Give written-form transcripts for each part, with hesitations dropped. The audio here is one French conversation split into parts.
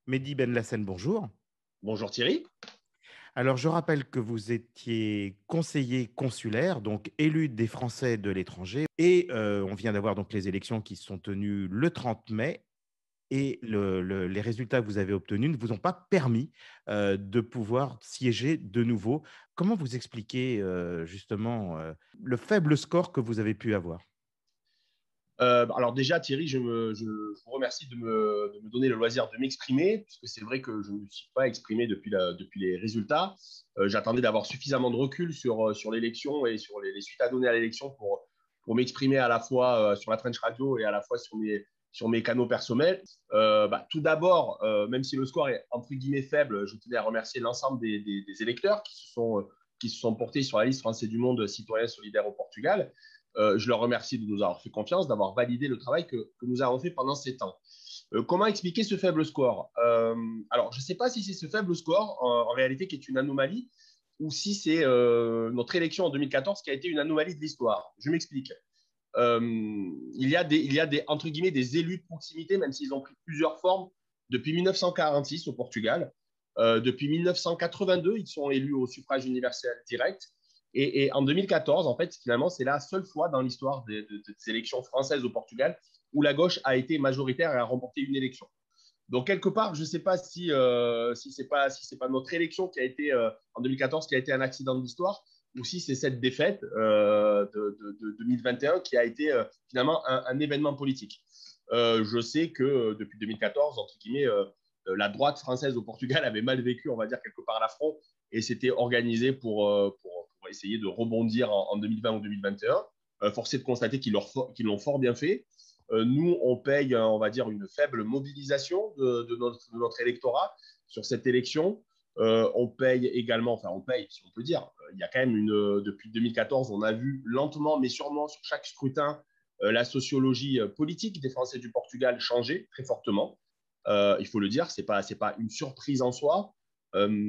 Mehdi Ben Lassen, bonjour. Bonjour Thierry. Alors, je rappelle que vous étiez conseiller consulaire, donc élu des Français de l'étranger. Et on vient d'avoir donc les élections qui se sont tenues le 30 mai. Et les résultats que vous avez obtenus ne vous ont pas permis de pouvoir siéger de nouveau. Comment vous expliquez justement le faible score que vous avez pu avoir? Alors déjà Thierry, je vous remercie de me donner le loisir de m'exprimer, puisque c'est vrai que je ne me suis pas exprimé depuis les résultats. J'attendais d'avoir suffisamment de recul sur l'élection et sur les suites à donner à l'élection pour m'exprimer à la fois sur la French Radio et à la fois sur mes canaux personnels. Tout d'abord, même si le score est entre guillemets faible, je tenais à remercier l'ensemble des électeurs qui se sont portés sur la liste Français du Monde citoyens solidaires au Portugal. Je leur remercie de nous avoir fait confiance, d'avoir validé le travail que nous avons fait pendant 7 ans. Comment expliquer ce faible score? Alors, je ne sais pas si c'est ce faible score, en réalité, qui est une anomalie, ou si c'est notre élection en 2014 qui a été une anomalie de l'histoire. Je m'explique. Il y a des, entre guillemets, des élus de proximité, même s'ils ont pris plusieurs formes, depuis 1946 au Portugal. Depuis 1982, ils sont élus au suffrage universel direct. Et en 2014, en fait, finalement, c'est la seule fois dans l'histoire des élections françaises au Portugal où la gauche a été majoritaire et a remporté une élection. Donc, quelque part, je ne sais pas si c'est pas notre élection qui a été, en 2014, qui a été un accident de l'histoire, ou si c'est cette défaite de 2021 qui a été finalement un événement politique. Je sais que depuis 2014, entre guillemets, la droite française au Portugal avait mal vécu, on va dire, quelque part l'affront, et s'était organisée pour essayer de rebondir en 2020 ou 2021. Force est de constater qu'ils l'ont fort bien fait. Nous, on paye, on va dire, une faible mobilisation de notre électorat sur cette élection. On paye également, enfin, on paye, si on peut dire. Il y a quand même depuis 2014, on a vu lentement, mais sûrement sur chaque scrutin, la sociologie politique des Français du Portugal changer très fortement. Il faut le dire, c'est pas une surprise en soi.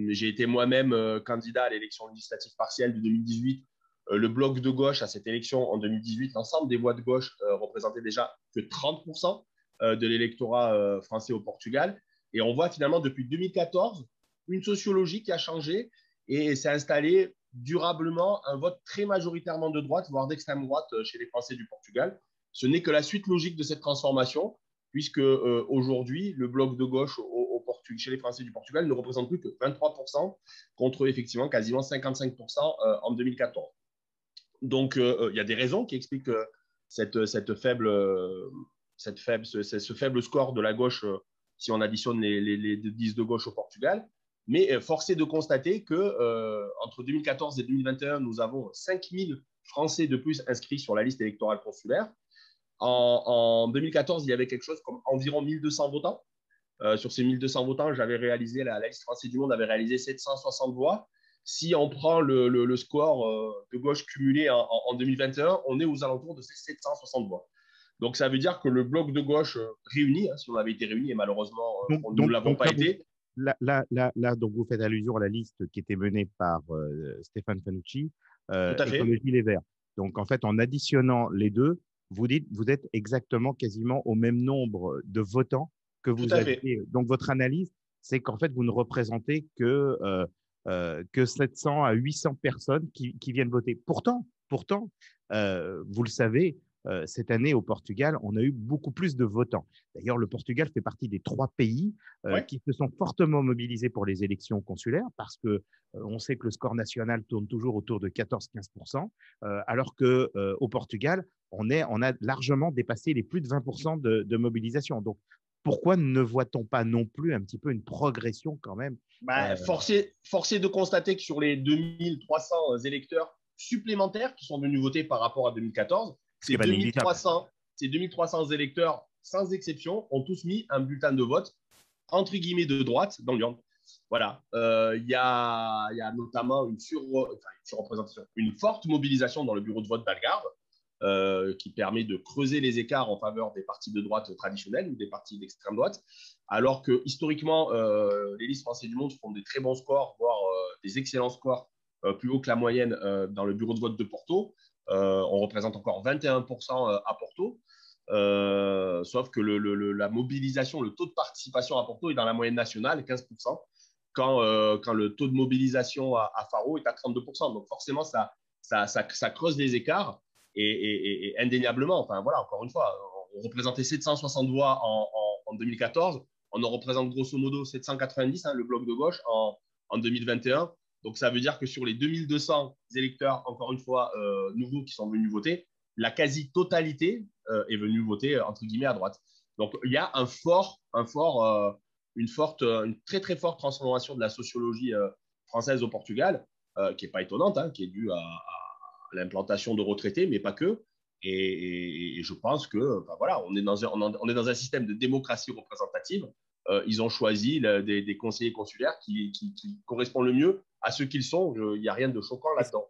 J'ai été moi-même candidat à l'élection législative partielle de 2018. Le bloc de gauche à cette élection en 2018, l'ensemble des voix de gauche représentaient déjà que 30% de l'électorat français au Portugal. Et on voit finalement depuis 2014 une sociologie qui a changé et s'est installé durablement un vote très majoritairement de droite, voire d'extrême droite chez les Français du Portugal. Ce n'est que la suite logique de cette transformation, puisque aujourd'hui, le bloc de gauche chez les Français du Portugal ne représente plus que 23% contre effectivement quasiment 55% en 2014. Donc, il y a des raisons qui expliquent cette faible, ce faible score de la gauche si on additionne les 10 de gauche au Portugal. Mais force est de constater que entre 2014 et 2021, nous avons 5000 Français de plus inscrits sur la liste électorale consulaire. En 2014, il y avait quelque chose comme environ 1200 votants. Sur ces 1200 votants, la liste Français du Monde avait réalisé 760 voix. Si on prend le score de gauche cumulé en 2021, on est aux alentours de ces 760 voix. Donc, ça veut dire que le bloc de gauche réuni, hein, si on avait été réuni, et malheureusement, Donc, nous ne donc, l'avons donc pas là, été. donc vous faites allusion à la liste qui était menée par Stéphane Fanucci, Tout à fait. Écologie Les Verts. Donc, en fait, en additionnant les deux, vous êtes exactement quasiment au même nombre de votants que Tout vous à fait. aviez. Donc, votre analyse, c'est qu'en fait, vous ne représentez que 700 à 800 personnes qui viennent voter. Pourtant, vous le savez, cette année au Portugal, on a eu beaucoup plus de votants. D'ailleurs, le Portugal fait partie des 3 pays Ouais. qui se sont fortement mobilisés pour les élections consulaires parce que on sait que le score national tourne toujours autour de 14-15%, alors que au Portugal, on a largement dépassé les plus de 20% de mobilisation. Donc, pourquoi ne voit-on pas non plus un petit peu une progression quand même Force est de constater que sur les 2300 électeurs supplémentaires qui sont venus voter par rapport à 2014, ce qui est pas négligeable. ces 2300 électeurs, sans exception, ont tous mis un bulletin de vote entre guillemets de droite dans l'urne. Voilà. Il y a notamment surreprésentation, une forte mobilisation dans le bureau de vote d'Algarve, qui permet de creuser les écarts en faveur des partis de droite traditionnels ou des partis d'extrême droite, alors que historiquement, les listes Français du Monde font des très bons scores, voire des excellents scores, plus haut que la moyenne dans le bureau de vote de Porto. On représente encore 21% à Porto. sauf que la mobilisation, le taux de participation à Porto est dans la moyenne nationale, 15%, quand le taux de mobilisation à Faro est à 32%. Donc forcément, ça creuse les écarts et indéniablement, enfin voilà, encore une fois, on représentait 760 voix en 2014, on en représente grosso modo 790, le bloc de gauche, en 2021. Donc ça veut dire que sur les 2200 électeurs, encore une fois, nouveaux qui sont venus voter, la quasi-totalité est venue voter, entre guillemets, à droite. Donc il y a une très très forte transformation de la sociologie française au Portugal, qui n'est pas étonnante, qui est due à l'implantation de retraités, mais pas que. Et je pense que, enfin, voilà, on est dans un système de démocratie représentative. Ils ont choisi des conseillers consulaires qui correspondent le mieux à ce qu'ils sont. Il n'y a rien de choquant là-dedans.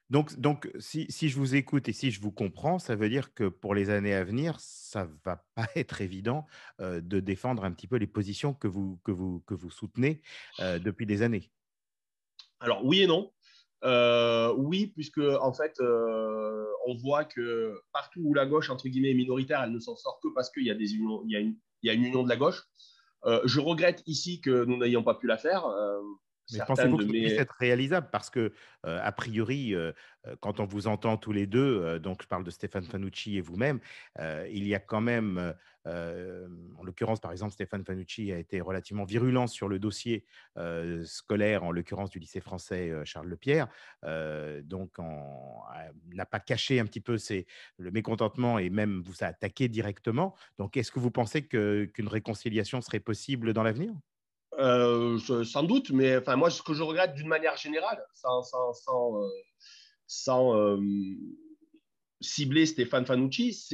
Donc si je vous écoute et si je vous comprends, ça veut dire que pour les années à venir, ça va pas être évident de défendre un petit peu les positions que vous soutenez depuis des années. Alors, oui et non. Oui, puisque en fait, on voit que partout où la gauche, entre guillemets, est minoritaire, elle ne s'en sort que parce qu'il y a des unions, il y a une union de la gauche. Je regrette ici que nous n'ayons pas pu la faire. Mais Certaines pensez-vous de que ça puisse mes… être réalisable? Parce que, a priori, quand on vous entend tous les deux, donc je parle de Stéphane Fanucci et vous-même, il y a quand même, en l'occurrence, par exemple, Stéphane Fanucci a été relativement virulent sur le dossier scolaire, en l'occurrence du lycée français Charles Lepierre, donc n'a pas caché un petit peu le mécontentement et même vous a attaqué directement. Donc, est-ce que vous pensez qu'une réconciliation serait possible dans l'avenir? Sans doute, mais enfin, moi, ce que je regrette d'une manière générale, sans cibler Stéphane Fanucci,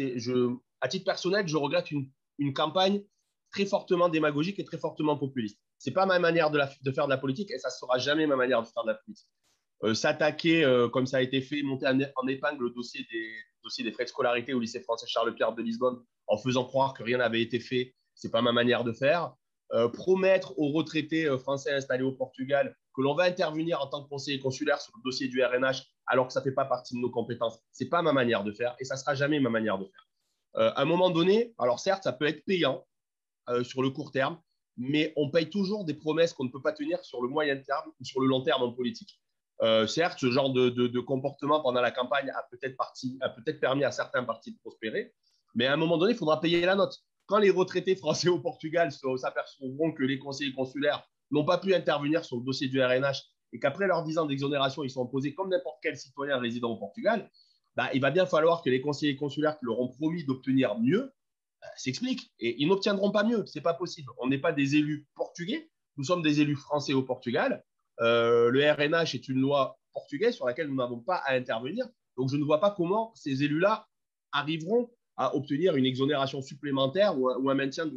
à titre personnel, je regrette une campagne très fortement démagogique et très fortement populiste. C'est pas ma manière de faire de la politique et ça sera jamais ma manière de faire de la politique. S'attaquer, comme ça a été fait, monter en épingle le dossier des frais de scolarité au lycée français Charles-Pierre de Lisbonne en faisant croire que rien n'avait été fait, c'est pas ma manière de faire. Promettre aux retraités français installés au Portugal que l'on va intervenir en tant que conseiller consulaire sur le dossier du RNH alors que ça ne fait pas partie de nos compétences, c'est pas ma manière de faire et ça sera jamais ma manière de faire. À un moment donné, alors certes, ça peut être payant sur le court terme, mais on paye toujours des promesses qu'on ne peut pas tenir sur le moyen terme ou sur le long terme en politique. Certes, ce genre de comportement pendant la campagne a peut-être permis à certains partis de prospérer, mais à un moment donné, il faudra payer la note. Quand les retraités français au Portugal s'apercevront que les conseillers consulaires n'ont pas pu intervenir sur le dossier du RNH et qu'après leurs 10 ans d'exonération, ils sont imposés comme n'importe quel citoyen résident au Portugal, bah, il va bien falloir que les conseillers consulaires qui leur ont promis d'obtenir mieux s'expliquent. Et ils n'obtiendront pas mieux. C'est pas possible. On n'est pas des élus portugais. Nous sommes des élus français au Portugal. Le RNH est une loi portugaise sur laquelle nous n'avons pas à intervenir. Donc, je ne vois pas comment ces élus-là arriveront à obtenir une exonération supplémentaire ou un maintien,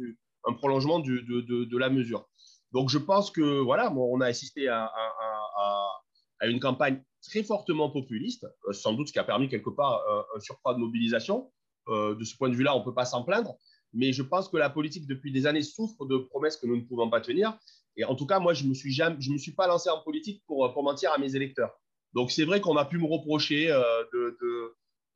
un prolongement de la mesure. Donc, je pense que voilà, bon, on a assisté à une campagne très fortement populiste, sans doute ce qui a permis quelque part un surcroît de mobilisation. De ce point de vue-là, on ne peut pas s'en plaindre. Mais je pense que la politique, depuis des années, souffre de promesses que nous ne pouvons pas tenir. Et en tout cas, moi, je ne me suis pas lancé en politique pour mentir à mes électeurs. Donc, c'est vrai qu'on a pu me reprocher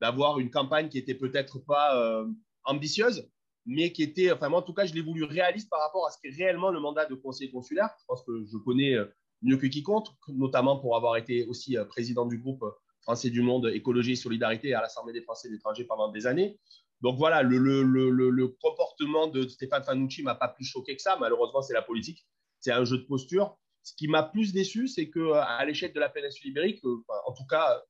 d'avoir une campagne qui était peut-être pas ambitieuse, mais qui était, enfin, moi, en tout cas, je l'ai voulu réaliste par rapport à ce qu'est réellement le mandat de conseiller consulaire. Je pense que je connais mieux que quiconque, notamment pour avoir été aussi président du groupe Français du Monde, Écologie et Solidarité à l'Assemblée des Français de l'étranger pendant des années. Donc voilà, le comportement de Stéphane Fanucci m'a pas plus choqué que ça. Malheureusement, c'est la politique, c'est un jeu de posture. Ce qui m'a plus déçu, c'est qu'à l'échelle de la péninsule ibérique, en tout cas,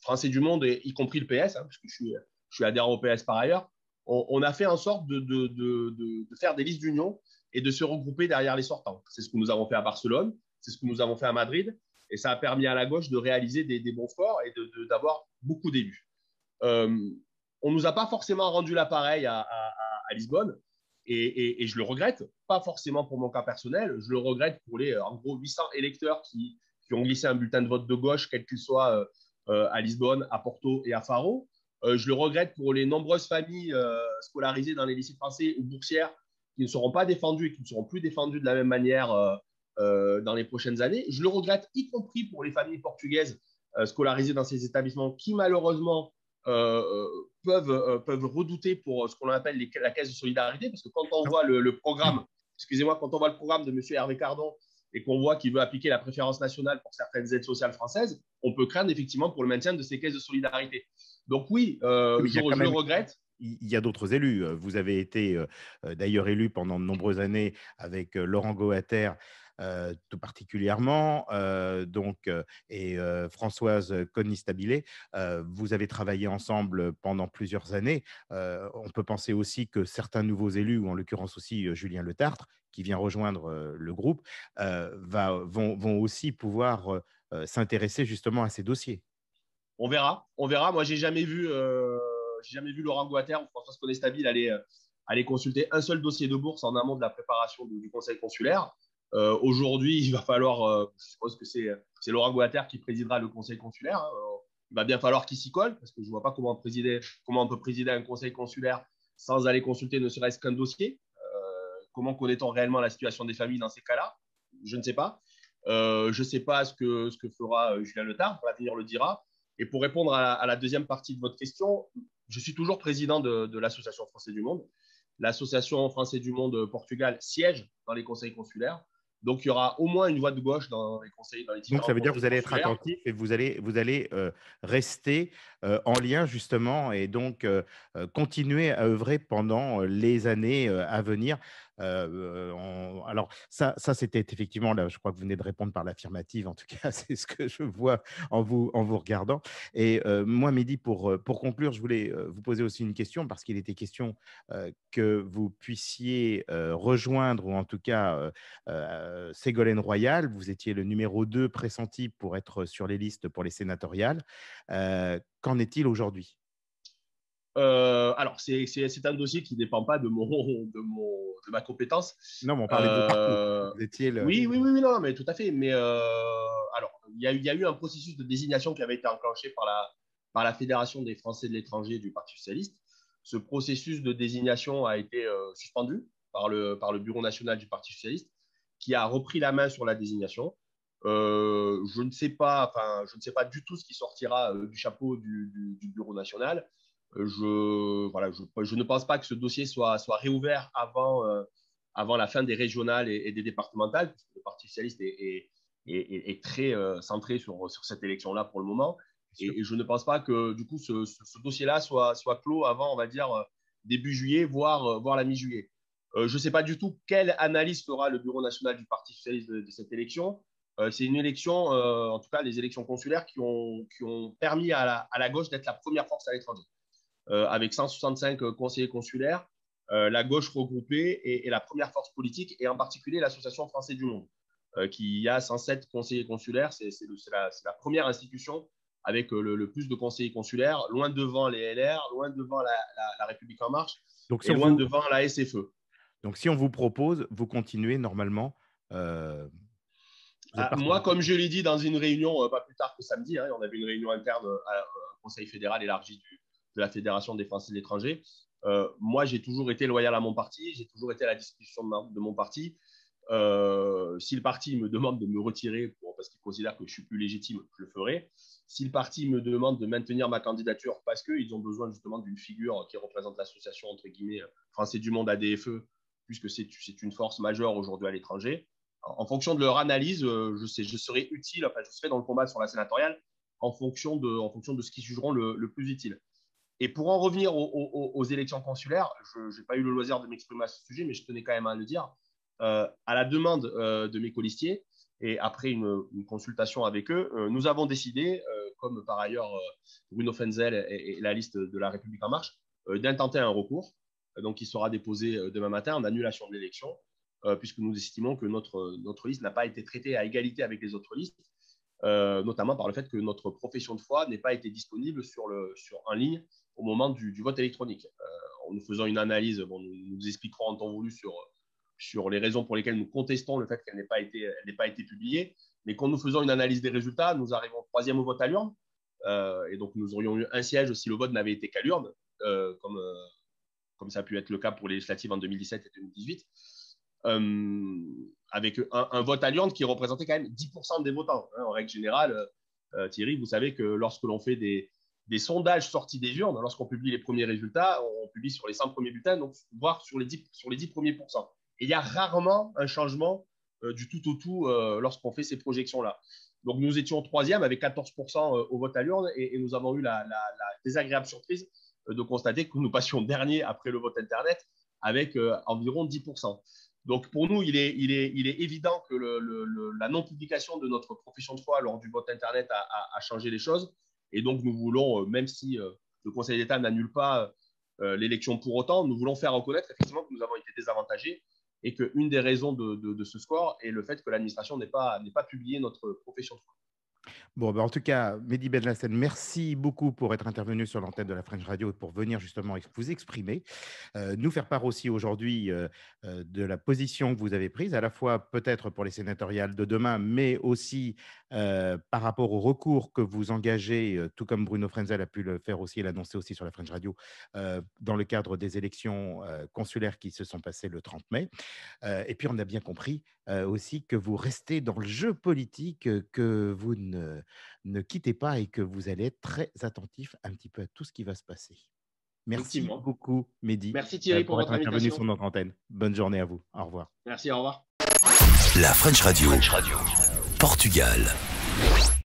Français du Monde, y compris le PS, parce que je suis adhérent au PS par ailleurs, on a fait en sorte de faire des listes d'union et de se regrouper derrière les sortants. C'est ce que nous avons fait à Barcelone, c'est ce que nous avons fait à Madrid, et ça a permis à la gauche de réaliser des bons scores et d'avoir beaucoup d'élus. On ne nous a pas forcément rendu l'appareil à Lisbonne, et je le regrette, pas forcément pour mon cas personnel, je le regrette pour les en gros 800 électeurs qui ont glissé un bulletin de vote de gauche, quel qu'il soit, à Lisbonne, à Porto et à Faro. Je le regrette pour les nombreuses familles scolarisées dans les lycées français ou boursières qui ne seront pas défendues et qui ne seront plus défendues de la même manière dans les prochaines années. Je le regrette y compris pour les familles portugaises scolarisées dans ces établissements qui malheureusement peuvent redouter pour ce qu'on appelle la caisse de solidarité, parce que quand on voit le programme, excusez-moi, quand on voit le programme de M. Hervé Cardon et qu'on voit qu'il veut appliquer la préférence nationale pour certaines aides sociales françaises, on peut craindre effectivement pour le maintien de ces caisses de solidarité. Donc oui, Oui, mais je le regrette. il y a d'autres élus. Vous avez été d'ailleurs élu pendant de nombreuses années avec Laurent Goater, tout particulièrement, et Françoise Conny-Stabilé. Vous avez travaillé ensemble pendant plusieurs années. On peut penser aussi que certains nouveaux élus, ou en l'occurrence aussi Julien Letartre, qui vient rejoindre le groupe, vont aussi pouvoir s'intéresser justement à ces dossiers. On verra, on verra. Moi, j'ai jamais vu Laurent Goater ou François Sconestabil aller consulter un seul dossier de bourse en amont de la préparation du conseil consulaire. Aujourd'hui, il va falloir, je suppose que c'est Laurent Goater qui présidera le conseil consulaire. Hein. Il va bien falloir qu'il s'y colle parce que je ne vois pas comment on peut présider un conseil consulaire sans aller consulter ne serait-ce qu'un dossier. Comment connaît-on réellement la situation des familles dans ces cas-là? Je ne sais pas. Je ne sais pas ce que fera Julien Letard, l'avenir le dira. Et pour répondre à la deuxième partie de votre question, je suis toujours président de l'Association Français du Monde. L'Association Français du Monde Portugal siège dans les conseils consulaires. Donc, il y aura au moins une voix de gauche dans les conseils, dans les Donc, différents ça veut dire que conseils vous allez être consulaires. attentif et vous allez rester en lien justement et donc continuer à œuvrer pendant les années à venir. Alors, ça c'était effectivement, là, je crois que vous venez de répondre par l'affirmative, en tout cas, c'est ce que je vois en vous regardant. Et moi, Mehdi, pour conclure, je voulais vous poser aussi une question parce qu'il était question que vous puissiez rejoindre ou en tout cas Ségolène Royal. Vous étiez le numéro 2 pressenti pour être sur les listes pour les sénatoriales. Qu'en est-il aujourd'hui? Alors, c'est un dossier qui ne dépend pas de ma compétence. Non, mais on parlait de votre parcours. Vous étiez le... Oui, oui, oui, oui, non, mais tout à fait. Mais alors, il y a eu un processus de désignation qui avait été enclenché par la Fédération des Français de l'étranger du Parti socialiste. Ce processus de désignation a été suspendu par le Bureau national du Parti socialiste, qui a repris la main sur la désignation. Je ne sais pas, enfin, je ne sais pas du tout ce qui sortira du chapeau du Bureau national. Je ne pense pas que ce dossier soit réouvert avant la fin des régionales et des départementales, puisque le Parti socialiste est très centré sur cette élection-là pour le moment. Et je ne pense pas que du coup ce dossier-là soit clos avant, on va dire, début juillet, voire la mi-juillet. Je ne sais pas du tout quelle analyse fera le Bureau national du Parti socialiste de cette élection. C'est une élection, en tout cas les élections consulaires, qui ont permis à la gauche d'être la première force à l'étranger. Avec 165 conseillers consulaires, la gauche regroupée est la première force politique, et en particulier l'Association Français du Monde, qui a 107 conseillers consulaires. C'est la première institution avec le plus de conseillers consulaires, loin devant les LR, loin devant la République En Marche Donc, si et on loin vous, devant la SFE. donc, si on vous propose, vous continuez normalement. Vous êtes partant. Moi, comme je l'ai dit dans une réunion, pas plus tard que samedi, hein, on avait une réunion interne au Conseil fédéral élargi de la Fédération des Français de l'étranger. Moi, j'ai toujours été loyal à mon parti, j'ai toujours été à la discussion de mon parti. Si le parti me demande de me retirer parce qu'il considère que je suis plus légitime, je le ferai. Si le parti me demande de maintenir ma candidature parce qu'ils ont besoin justement d'une figure qui représente l'association, entre guillemets, Français du Monde ADFE, puisque c'est une force majeure aujourd'hui à l'étranger, en fonction de leur analyse, je serai utile, enfin, je serai dans le combat sur la sénatoriale en fonction de ce qu'ils jugeront le plus utile. Et pour en revenir aux élections consulaires, je n'ai pas eu le loisir de m'exprimer à ce sujet, mais je tenais quand même à le dire. À la demande de mes colistiers et après une consultation avec eux, nous avons décidé, comme par ailleurs Bruno Fenzel et la liste de La République En Marche, d'intenter un recours, donc qui sera déposé demain matin en annulation de l'élection, puisque nous estimons que notre liste n'a pas été traitée à égalité avec les autres listes, notamment par le fait que notre profession de foi n'ait pas été disponible en ligne au moment du vote électronique. En nous faisant une analyse, bon, nous expliquerons en temps voulu sur les raisons pour lesquelles nous contestons le fait qu'elle n'ait pas été publiée, mais qu'en nous faisant une analyse des résultats, nous arrivons troisième au vote à l'urne, et donc nous aurions eu un siège si le vote n'avait été qu'à l'urne, comme ça a pu être le cas pour les législatives en 2017 et 2018, avec un vote à l'urne qui représentait quand même 10% des votants. Hein, en règle générale, Thierry, vous savez que lorsque l'on fait des sondages sortis des urnes. Lorsqu'on publie les premiers résultats, on publie sur les 100 premiers bulletins, donc voire sur les 10 premiers pourcents. Et il y a rarement un changement du tout au tout lorsqu'on fait ces projections-là. Donc, nous étions troisième avec 14% au vote à l'urne et nous avons eu la désagréable surprise de constater que nous passions dernier après le vote Internet avec environ 10%. Donc, pour nous, il est évident que la non-publication de notre profession de foi lors du vote Internet a changé les choses. Et donc, nous voulons, même si le Conseil d'État n'annule pas l'élection pour autant, nous voulons faire reconnaître effectivement que nous avons été désavantagés et qu'une des raisons de ce score est le fait que l'administration n'ait pas publié notre profession de foi. Bon, ben, en tout cas, Mehdi Benlassen, merci beaucoup pour être intervenu sur l'antenne de la French Radio et pour venir justement vous exprimer, nous faire part aussi aujourd'hui de la position que vous avez prise, à la fois peut-être pour les sénatoriales de demain, mais aussi par rapport au recours que vous engagez, tout comme Bruno Frenzel a pu le faire aussi et l'annoncer aussi sur la French Radio, dans le cadre des élections consulaires qui se sont passées le 30 mai. Et puis, on a bien compris aussi que vous restez dans le jeu politique, que vous ne quittez pas et que vous allez être très attentif un petit peu à tout ce qui va se passer. Merci beaucoup, Mehdi, merci Thierry pour pour être votre intervenu invitation. sur notre antenne. Bonne journée à vous. Au revoir. Merci, au revoir. La French Radio, Portugal.